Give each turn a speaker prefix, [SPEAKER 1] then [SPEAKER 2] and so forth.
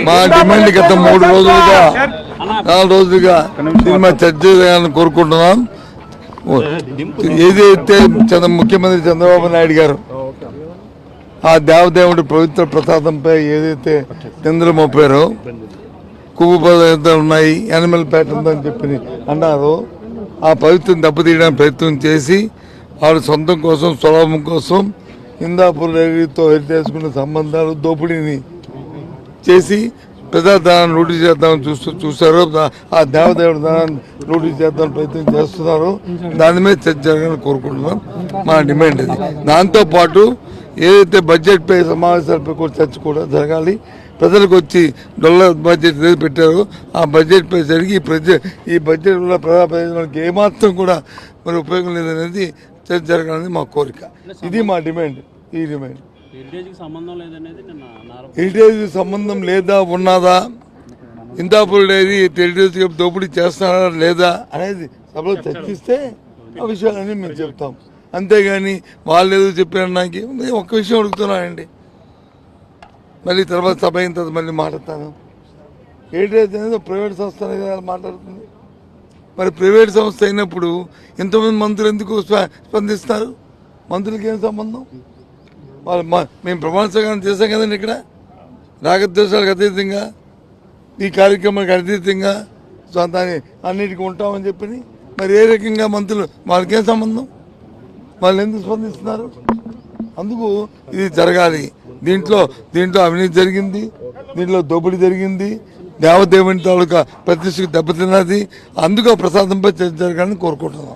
[SPEAKER 1] మా డిమాండ్ గత 3 రోజులుగా 4 రోజులుగా సినిమా చర్చ చేయాలని కోరుకుంటున్నాం. ఏదైతే ముఖ్యమంత్రి చంద్రబాబు నాయుడు గారు ఆ దేవదేవుడి పవిత్ర ప్రసాదంపై ఏదైతే నిందలు మోపారో, కొవ్వు పదార్థాలు ఉన్నాయి, యానిమల్ ఫ్యాట్ ఉందని చెప్పి అన్నారు. ఆ పవిత్రం దెబ్బతీయడానికి ప్రయత్నం చేసి వాళ్ళ సొంతం కోసం, స్వలాభం కోసం హిందాపూర్ రైలుతో చేసుకున్న సంబంధాలు దోపిడీని చేసి ప్రజాధనాన్ని లూటీ చేద్దామని చూశారు. ఆ దేవదేవుడి ధనాన్ని లూటీ చేద్దామని ప్రయత్నం చేస్తున్నారు. దాని మీద చర్చ జరగాలని కోరుకుంటున్నాం. మా డిమాండ్ ఇది. దాంతోపాటు ఏదైతే బడ్జెట్ పై సమావేశాలపై కూడా చర్చ కూడా జరగాలి. ప్రజలకు వచ్చి $1 బడ్జెట్ ఏది పెట్టారో ఆ బడ్జెట్ పై జరిగి ఈ బడ్జెట్ వల్ల ప్రజా ప్రయోజనానికి ఏమాత్రం కూడా మరి ఉపయోగం లేదనేది చర్చ జరగాలని మా కోరిక. ఇది మా డిమాండ్. ఈ డిమాండ్ హెరిటేజ్ సంబంధం లేదా ఉన్నదా, హిందాపూర్ డైరీ హెరిటేజ్ దోపిడీ చేస్తున్నారా లేదా అనేది సభలో చర్చిస్తే ఆ విషయాలన్నీ మేము చెప్తాం. అంతేగాని వాళ్ళు ఏదో చెప్పారు. నాకు ఒక్క విషయం అడుగుతున్నానండి, మళ్ళీ తర్వాత సభ అయిన తర్వాత మళ్ళీ మాట్లాడతాను. హెరిటేజ్ అనేది ప్రైవేట్ సంస్థ అనేది మాట్లాడుతుంది. మరి ప్రైవేట్ సంస్థ అయినప్పుడు ఎంతమంది మంత్రులు ఎందుకు స్పందిస్తారు? మంత్రులకి ఏం సంబంధం? వాళ్ళు మేము ప్రమాణ స్వీకారం చేశాం కదండి. ఇక్కడ రాగద్వేషాలకు అతీతంగా, ఈ కార్యక్రమానికి అతీతంగా దాన్ని అన్నిటికీ ఉంటామని చెప్పి మరి ఏ రకంగా మంత్రులు వాళ్ళకేం సంబంధం? వాళ్ళు ఎందుకు స్పందిస్తున్నారు? అందుకు ఇది జరగాలి. దీంట్లో అవినీతి జరిగింది, దీంట్లో దోపిడీ జరిగింది, దేవదేవుని తాలూకా ప్రతిష్టకు దెబ్బతిన్నది. అందుకు ప్రసాదంపై చర్చ జరగాలని కోరుకుంటున్నాం.